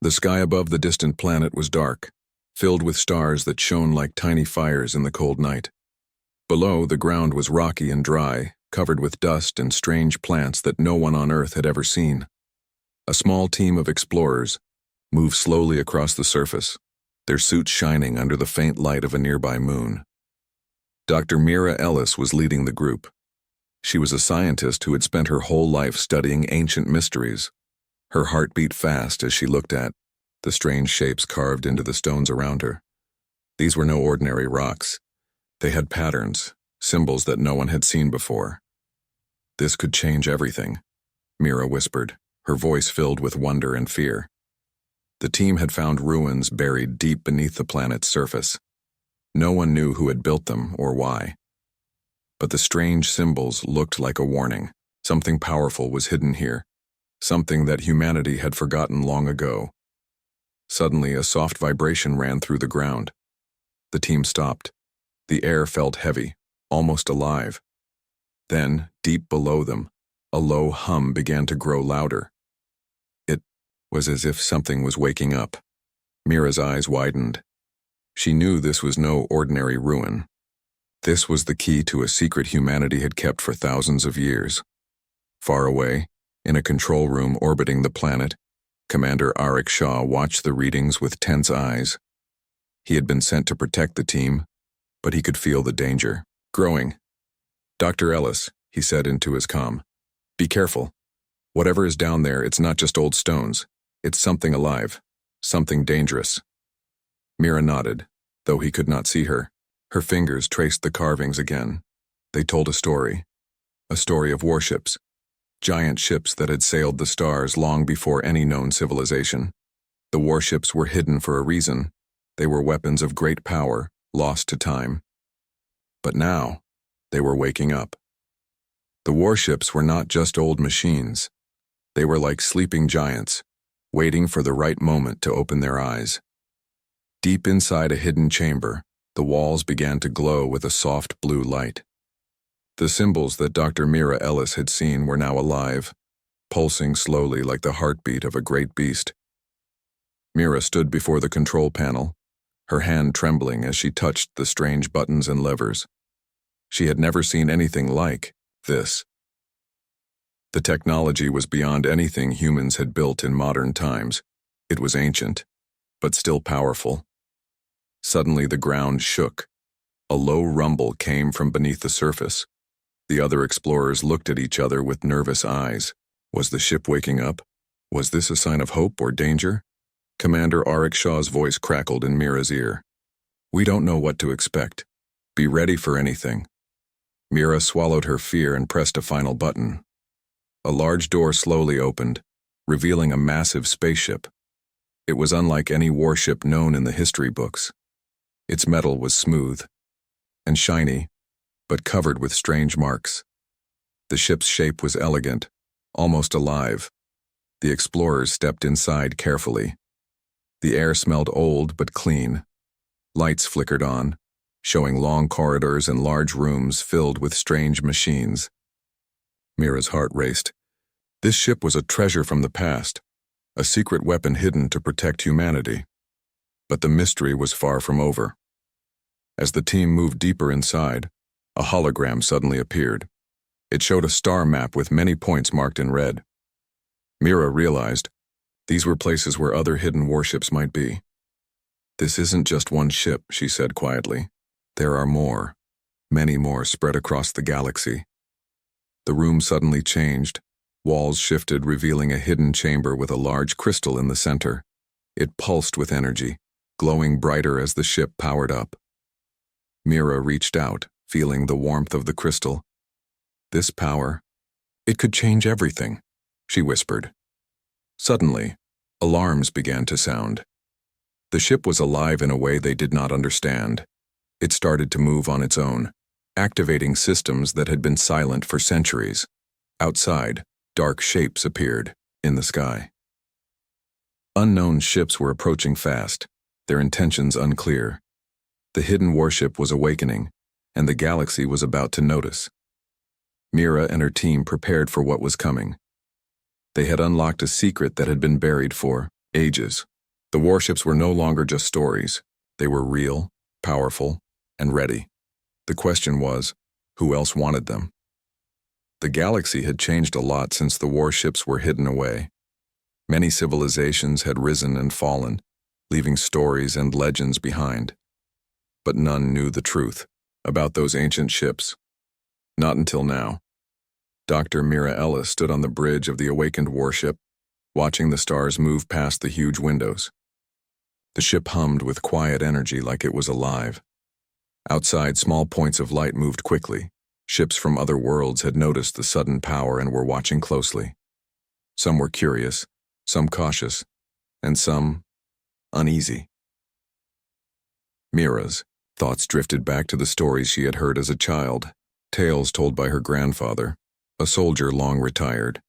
The sky above the distant planet was dark, filled with stars that shone like tiny fires in the cold night. Below, the ground was rocky and dry, covered with dust and strange plants that no one on Earth had ever seen. A small team of explorers moved slowly across the surface, their suits shining under the faint light of a nearby moon. Dr. Mira Ellis was leading the group. She was a scientist who had spent her whole life studying ancient mysteries. Her heart beat fast as she looked at the strange shapes carved into the stones around her. These were no ordinary rocks. They had patterns, symbols that no one had seen before. "This could change everything," Mira whispered, her voice filled with wonder and fear. The team had found ruins buried deep beneath the planet's surface. No one knew who had built them or why. But the strange symbols looked like a warning. Something powerful was hidden here, something that humanity had forgotten long ago. Suddenly, a soft vibration ran through the ground. The team stopped. The air felt heavy, almost alive. Then, deep below them, a low hum began to grow louder. It was as if something was waking up. Mira's eyes widened. She knew this was no ordinary ruin. This was the key to a secret humanity had kept for thousands of years. Far away, in a control room orbiting the planet, Commander Arik Shaw watched the readings with tense eyes. He had been sent to protect the team, but he could feel the danger growing. "Dr. Ellis," he said into his comm, "be careful. Whatever is down there, it's not just old stones. It's something alive, something dangerous." Mira nodded, though he could not see her. Her fingers traced the carvings again. They told a story of warships, giant ships that had sailed the stars long before any known civilization. The warships were hidden for a reason. They were weapons of great power, lost to time. But now, they were waking up. The warships were not just old machines. They were like sleeping giants, waiting for the right moment to open their eyes. Deep inside a hidden chamber, the walls began to glow with a soft blue light. The symbols that Dr. Mira Ellis had seen were now alive, pulsing slowly like the heartbeat of a great beast. Mira stood before the control panel, her hand trembling as she touched the strange buttons and levers. She had never seen anything like this. The technology was beyond anything humans had built in modern times. It was ancient, but still powerful. Suddenly the ground shook. A low rumble came from beneath the surface. The other explorers looked at each other with nervous eyes. Was the ship waking up? Was this a sign of hope or danger? Commander Arik Shaw's voice crackled in Mira's ear. "We don't know what to expect. Be ready for anything." Mira swallowed her fear and pressed a final button. A large door slowly opened, revealing a massive spaceship. It was unlike any warship known in the history books. Its metal was smooth and shiny, but covered with strange marks. The ship's shape was elegant, almost alive. The explorers stepped inside carefully. The air smelled old but clean. Lights flickered on, showing long corridors and large rooms filled with strange machines. Mira's heart raced. This ship was a treasure from the past, a secret weapon hidden to protect humanity. But the mystery was far from over. As the team moved deeper inside, a hologram suddenly appeared. It showed a star map with many points marked in red. Mira realized these were places where other hidden warships might be. "This isn't just one ship," she said quietly. "There are more, many more spread across the galaxy." The room suddenly changed. Walls shifted, revealing a hidden chamber with a large crystal in the center. It pulsed with energy, glowing brighter as the ship powered up. Mira reached out, feeling the warmth of the crystal. "This power, it could change everything," she whispered. Suddenly, alarms began to sound. The ship was alive in a way they did not understand. It started to move on its own, activating systems that had been silent for centuries. Outside, dark shapes appeared in the sky. Unknown ships were approaching fast, their intentions unclear. The hidden warship was awakening, and the galaxy was about to notice. Mira and her team prepared for what was coming. They had unlocked a secret that had been buried for Ages. The warships were no longer just stories. They were real, powerful, and ready. The question was, who else wanted them? The galaxy had changed a lot since the warships were hidden away. Many civilizations had risen and fallen, leaving stories and legends behind. But none knew the truth about those ancient ships. Not until now. Dr. Mira Ellis stood on the bridge of the awakened warship, watching the stars move past the huge windows. The ship hummed with quiet energy like it was alive. Outside, small points of light moved quickly. Ships from other worlds had noticed the sudden power and were watching closely. Some were curious, some cautious, and some uneasy. Mira's thoughts drifted back to the stories she had heard as a child, tales told by her grandfather, a soldier long retired.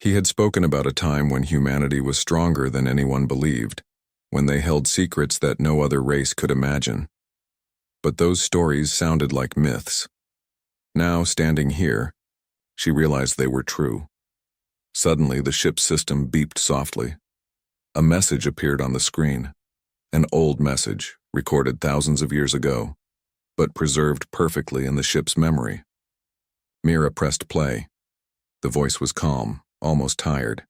He had spoken about a time when humanity was stronger than anyone believed, when they held secrets that no other race could imagine. But those stories sounded like myths. Now, standing here, she realized they were true. Suddenly, the ship's system beeped softly. A message appeared on the screen. An old message, recorded thousands of years ago, but preserved perfectly in the ship's memory. Mira pressed play. The voice was calm, almost tired.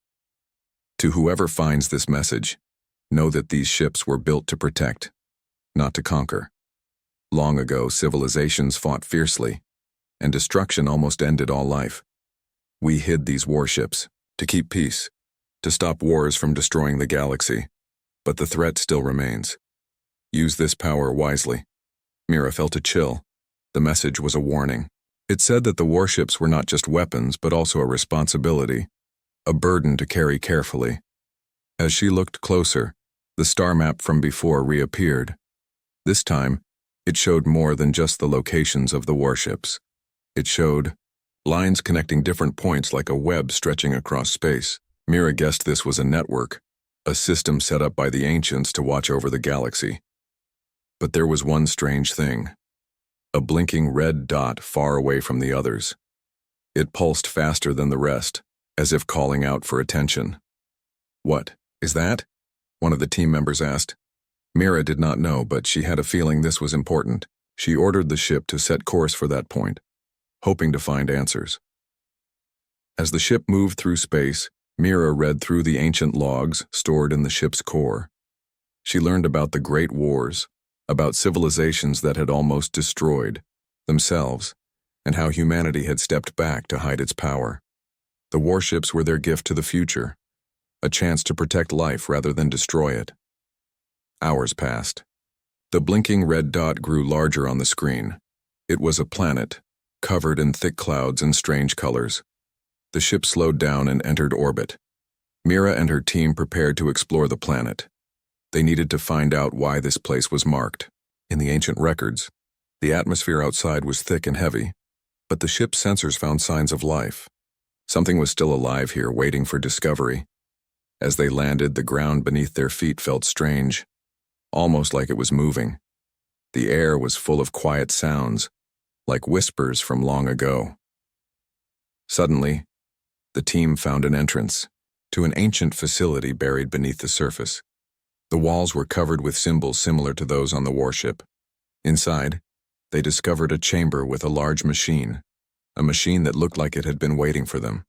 To whoever finds this message, know that these ships were built to protect, not to conquer. Long ago, civilizations fought fiercely, and destruction almost ended all life. We hid these warships to keep peace, to stop wars from destroying the galaxy, but the threat still remains. Use this power wisely. Mira felt a chill. The message was a warning. It said that the warships were not just weapons, but also a responsibility, a burden to carry carefully. As she looked closer, the star map from before reappeared. This time, it showed more than just the locations of the warships. It showed lines connecting different points like a web stretching across space. Mira guessed this was a network, a system set up by the ancients to watch over the galaxy. But there was one strange thing. A blinking red dot far away from the others. It pulsed faster than the rest, as if calling out for attention. "What is that?" one of the team members asked. Mira did not know, but she had a feeling this was important. She ordered the ship to set course for that point, hoping to find answers. As the ship moved through space, Mira read through the ancient logs stored in the ship's core. She learned about the great wars, about civilizations that had almost destroyed themselves, and how humanity had stepped back to hide its power. The warships were their gift to the future, a chance to protect life rather than destroy it. Hours passed. The blinking red dot grew larger on the screen. It was a planet, covered in thick clouds and strange colors. The ship slowed down and entered orbit. Mira and her team prepared to explore the planet. They needed to find out why this place was marked. In the ancient records, the atmosphere outside was thick and heavy, but the ship's sensors found signs of life. Something was still alive here, waiting for discovery. As they landed, the ground beneath their feet felt strange, almost like it was moving. The air was full of quiet sounds, like whispers from long ago. Suddenly, the team found an entrance to an ancient facility buried beneath the surface. The walls were covered with symbols similar to those on the warship. Inside, they discovered a chamber with a large machine, a machine that looked like it had been waiting for them.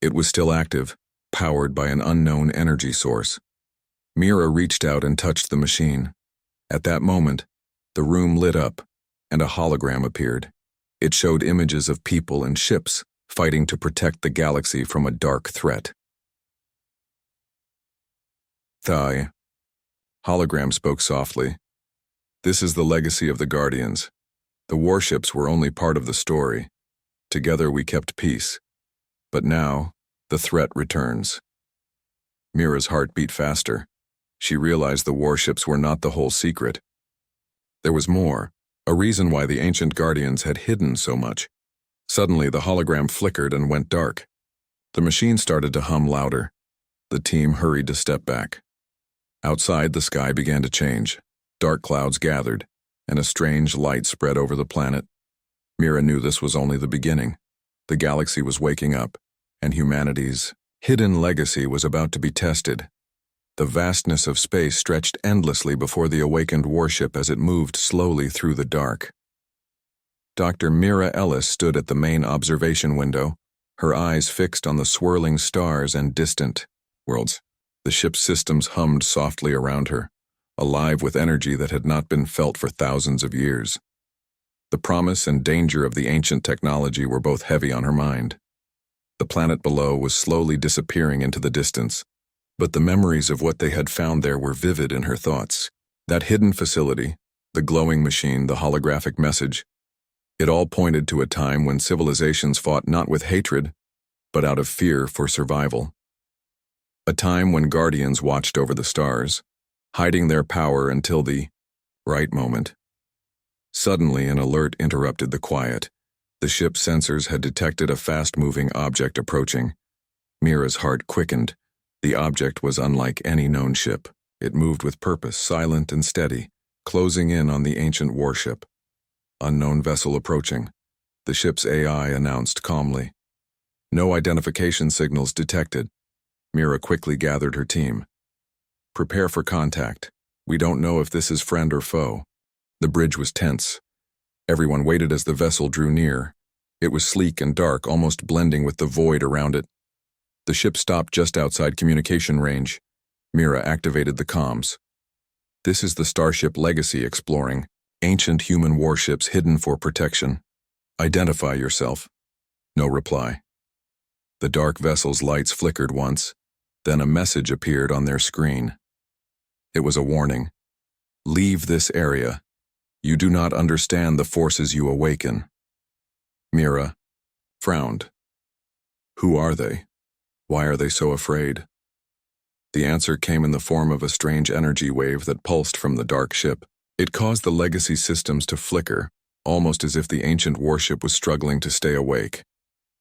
It was still active, powered by an unknown energy source. Mira reached out and touched the machine. At that moment, the room lit up, and a hologram appeared. It showed images of people and ships fighting to protect the galaxy from a dark threat. "Thigh." Hologram spoke softly. "This is the legacy of the Guardians. The warships were only part of the story. Together we kept peace. But now, the threat returns." Mira's heart beat faster. She realized the warships were not the whole secret. There was more, a reason why the ancient Guardians had hidden so much. Suddenly, the hologram flickered and went dark. The machine started to hum louder. The team hurried to step back. Outside, the sky began to change. Dark clouds gathered, and a strange light spread over the planet. Mira knew this was only the beginning. The galaxy was waking up, and humanity's hidden legacy was about to be tested. The vastness of space stretched endlessly before the awakened warship as it moved slowly through the dark. Dr. Mira Ellis stood at the main observation window, her eyes fixed on the swirling stars and distant worlds. The ship's systems hummed softly around her, alive with energy that had not been felt for thousands of years. The promise and danger of the ancient technology were both heavy on her mind. The planet below was slowly disappearing into the distance, but the memories of what they had found there were vivid in her thoughts. That hidden facility, the glowing machine, the holographic message, it all pointed to a time when civilizations fought not with hatred, but out of fear for survival. A time when guardians watched over the stars, hiding their power until the right moment. Suddenly, an alert interrupted the quiet. The ship's sensors had detected a fast-moving object approaching. Mira's heart quickened. The object was unlike any known ship. It moved with purpose, silent and steady, closing in on the ancient warship. Unknown vessel approaching. The ship's AI announced calmly. No identification signals detected. Mira quickly gathered her team. Prepare for contact. We don't know if this is friend or foe. The bridge was tense. Everyone waited as the vessel drew near. It was sleek and dark, almost blending with the void around it. The ship stopped just outside communication range. Mira activated the comms. This is the Starship Legacy exploring. Ancient human warships hidden for protection. Identify yourself. No reply. The dark vessel's lights flickered once, then a message appeared on their screen. It was a warning. Leave this area. You do not understand the forces you awaken. Mira frowned. Who are they? Why are they so afraid? The answer came in the form of a strange energy wave that pulsed from the dark ship. It caused the legacy systems to flicker, almost as if the ancient warship was struggling to stay awake.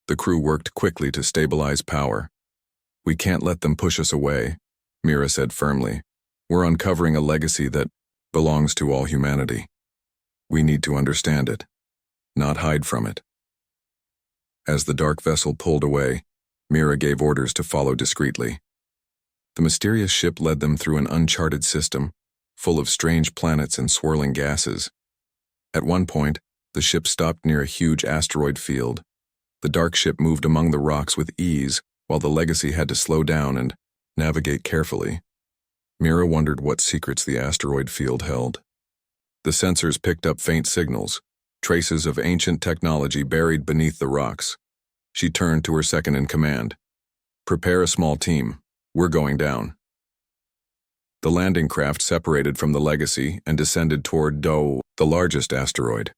The crew worked quickly to stabilize power. We can't let them push us away, Mira said firmly. We're uncovering a legacy that belongs to all humanity. We need to understand it, not hide from it. As the dark vessel pulled away, Mira gave orders to follow discreetly. The mysterious ship led them through an uncharted system, full of strange planets and swirling gases. At one point, the ship stopped near a huge asteroid field. The dark ship moved among the rocks with ease, while the Legacy had to slow down and navigate carefully. Mira wondered what secrets the asteroid field held. The sensors picked up faint signals, traces of ancient technology buried beneath the rocks. She turned to her second-in-command. Prepare a small team. We're going down. The landing craft separated from the Legacy and descended toward Do, the largest asteroid.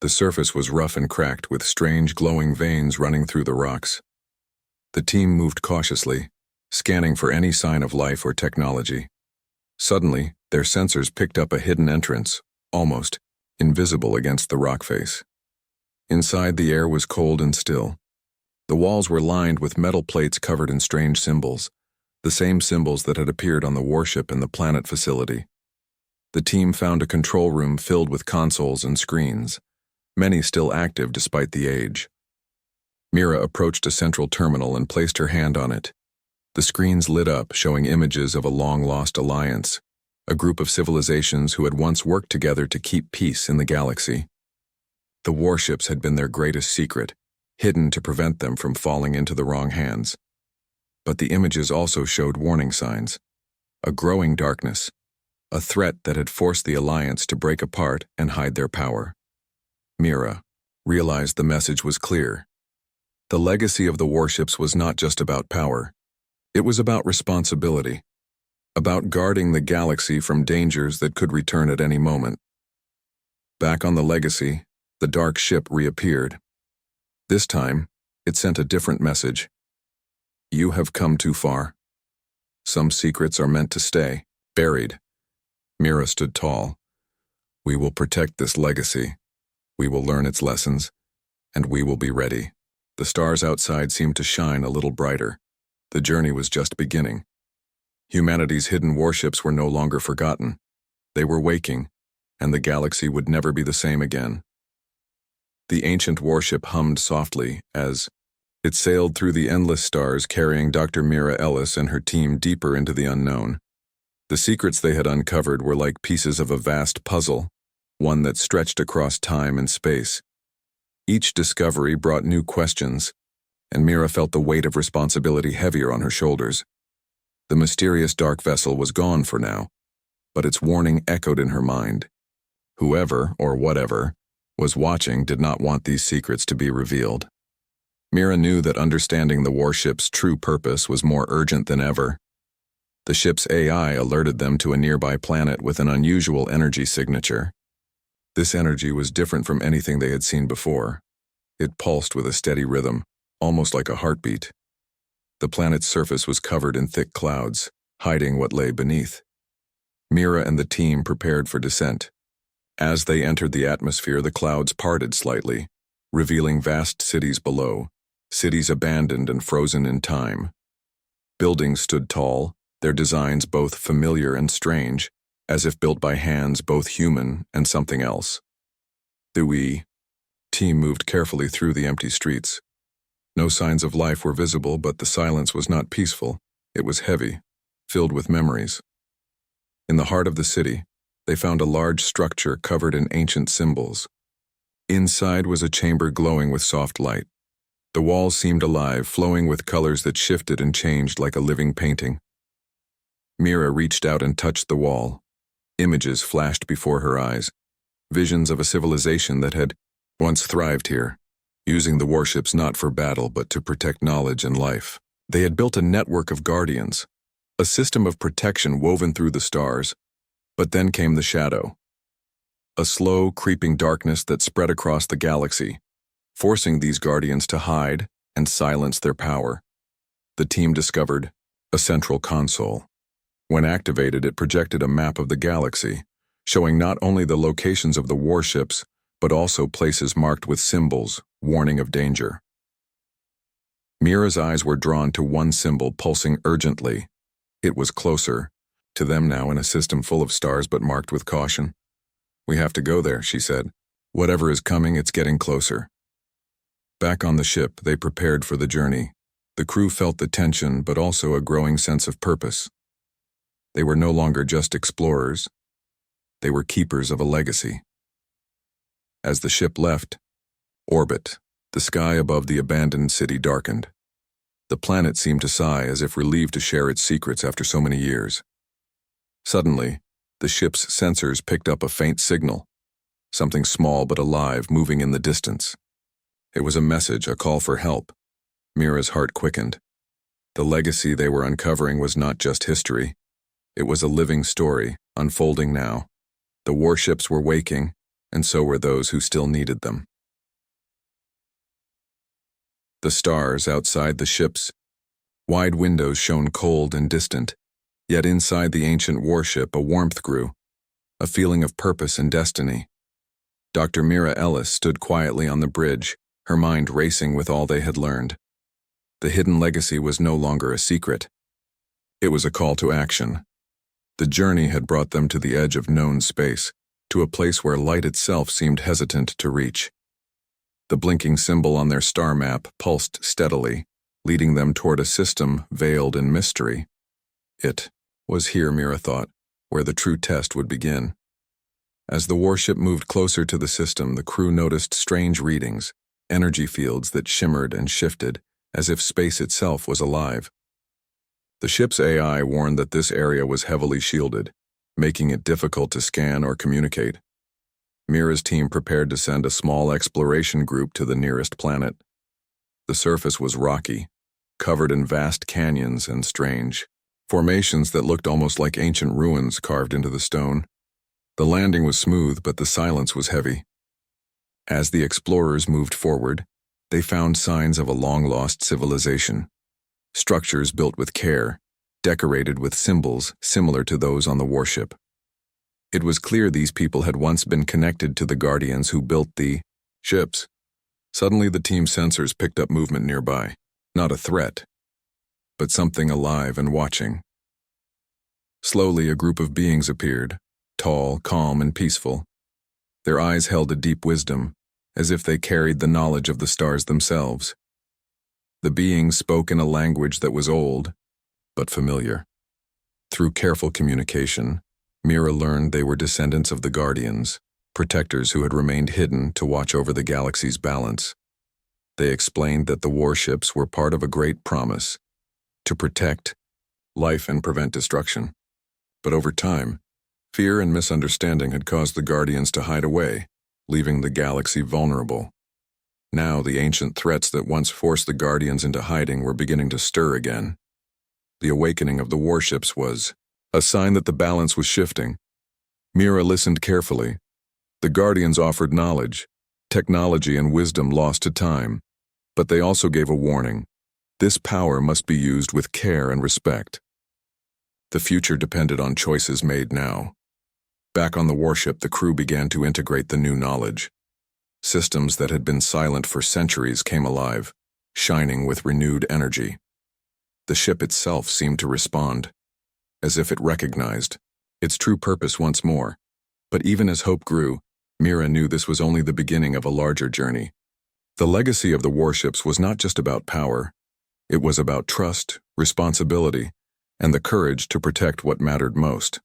The surface was rough and cracked with strange glowing veins running through the rocks. The team moved cautiously, scanning for any sign of life or technology. Suddenly, their sensors picked up a hidden entrance, almost invisible against the rock face. Inside, the air was cold and still. The walls were lined with metal plates covered in strange symbols, the same symbols that had appeared on the warship and the planet facility. The team found a control room filled with consoles and screens, many still active despite the age. Mira approached a central terminal and placed her hand on it. The screens lit up, showing images of a long-lost alliance, a group of civilizations who had once worked together to keep peace in the galaxy. The warships had been their greatest secret, hidden to prevent them from falling into the wrong hands. But the images also showed warning signs, a growing darkness, a threat that had forced the alliance to break apart and hide their power. Mira realized the message was clear. The legacy of the warships was not just about power. It was about responsibility, about guarding the galaxy from dangers that could return at any moment. Back on the Legacy, the dark ship reappeared. This time, it sent a different message. You have come too far. Some secrets are meant to stay, buried. Mira stood tall. We will protect this legacy. We will learn its lessons, and we will be ready. The stars outside seemed to shine a little brighter. The journey was just beginning. Humanity's hidden warships were no longer forgotten. They were waking, and the galaxy would never be the same again. The ancient warship hummed softly as It sailed through the endless stars, carrying Dr. Mira Ellis and her team deeper into the unknown. The secrets they had uncovered were like pieces of a vast puzzle, one that stretched across time and space. Each discovery brought new questions, and Mira felt the weight of responsibility heavier on her shoulders. The mysterious dark vessel was gone for now, but its warning echoed in her mind. Whoever, or whatever, was watching did not want these secrets to be revealed. Mira knew that understanding the warship's true purpose was more urgent than ever. The ship's AI alerted them to a nearby planet with an unusual energy signature. This energy was different from anything they had seen before. It pulsed with a steady rhythm, almost like a heartbeat. The planet's surface was covered in thick clouds, hiding what lay beneath. Mira and the team prepared for descent. As they entered the atmosphere, the clouds parted slightly, revealing vast cities below, cities abandoned and frozen in time. Buildings stood tall, their designs both familiar and strange, as if built by hands both human and something else. The team moved carefully through the empty streets. No signs of life were visible, but the silence was not peaceful. It was heavy, filled with memories. In the heart of the city, they found a large structure covered in ancient symbols. Inside was a chamber glowing with soft light. The walls seemed alive, flowing with colors that shifted and changed like a living painting. Mira reached out and touched the wall. Images flashed before her eyes, visions of a civilization that had once thrived here, using the warships not for battle but to protect knowledge and life. They had built a network of guardians, a system of protection woven through the stars. But then came the shadow, a slow, creeping darkness that spread across the galaxy, forcing these guardians to hide and silence their power. The team discovered a central console. When activated, it projected a map of the galaxy, showing not only the locations of the warships, but also places marked with symbols, warning of danger. Mira's eyes were drawn to one symbol pulsing urgently. It was closer, to them now in a system full of stars but marked with caution. "We have to go there," she said. "Whatever is coming, it's getting closer." Back on the ship, they prepared for the journey. The crew felt the tension, but also a growing sense of purpose. They were no longer just explorers. They were keepers of a legacy. As the ship left orbit, the sky above the abandoned city darkened. The planet seemed to sigh, as if relieved to share its secrets after so many years. Suddenly, the ship's sensors picked up a faint signal, something small but alive moving in the distance. It was a message, a call for help. Mira's heart quickened. The legacy they were uncovering was not just history. It was a living story, unfolding now. The warships were waking, and so were those who still needed them. The stars outside the ship's wide windows shone cold and distant. Yet inside the ancient warship, a warmth grew, a feeling of purpose and destiny. Dr. Mira Ellis stood quietly on the bridge, her mind racing with all they had learned. The hidden legacy was no longer a secret. It was a call to action. The journey had brought them to the edge of known space, to a place where light itself seemed hesitant to reach. The blinking symbol on their star map pulsed steadily, leading them toward a system veiled in mystery. It was here, Mira thought, where the true test would begin. As the warship moved closer to the system, the crew noticed strange readings, energy fields that shimmered and shifted, as if space itself was alive. The ship's AI warned that this area was heavily shielded, making it difficult to scan or communicate. Mira's team prepared to send a small exploration group to the nearest planet. The surface was rocky, covered in vast canyons and strange formations that looked almost like ancient ruins carved into the stone. The landing was smooth, but the silence was heavy. As the explorers moved forward, they found signs of a long-lost civilization. Structures built with care, decorated with symbols similar to those on the warship. It was clear these people had once been connected to the guardians who built the ships. Suddenly the team's sensors picked up movement nearby. Not a threat, but something alive and watching. Slowly, a group of beings appeared, tall, calm, and peaceful. Their eyes held a deep wisdom, as if they carried the knowledge of the stars themselves. The beings spoke in a language that was old, but familiar. Through careful communication, Mira learned they were descendants of the Guardians, protectors who had remained hidden to watch over the galaxy's balance. They explained that the warships were part of a great promise, to protect life and prevent destruction. But over time, fear and misunderstanding had caused the Guardians to hide away, leaving the galaxy vulnerable. Now the ancient threats that once forced the Guardians into hiding were beginning to stir again. The awakening of the warships was a sign that the balance was shifting. Mira listened carefully. The Guardians offered knowledge, technology, and wisdom lost to time, but they also gave a warning. This power must be used with care and respect. The future depended on choices made now. Back on the warship, the crew began to integrate the new knowledge. Systems that had been silent for centuries came alive, shining with renewed energy. The ship itself seemed to respond, as if it recognized its true purpose once more. But even as hope grew, Mira knew this was only the beginning of a larger journey. The legacy of the warships was not just about power. It was about trust, responsibility, and the courage to protect what mattered most.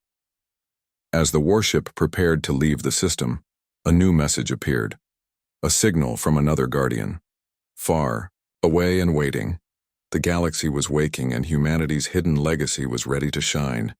As the warship prepared to leave the system, a new message appeared. A signal from another Guardian. Far, away and waiting, the galaxy was waking and humanity's hidden legacy was ready to shine.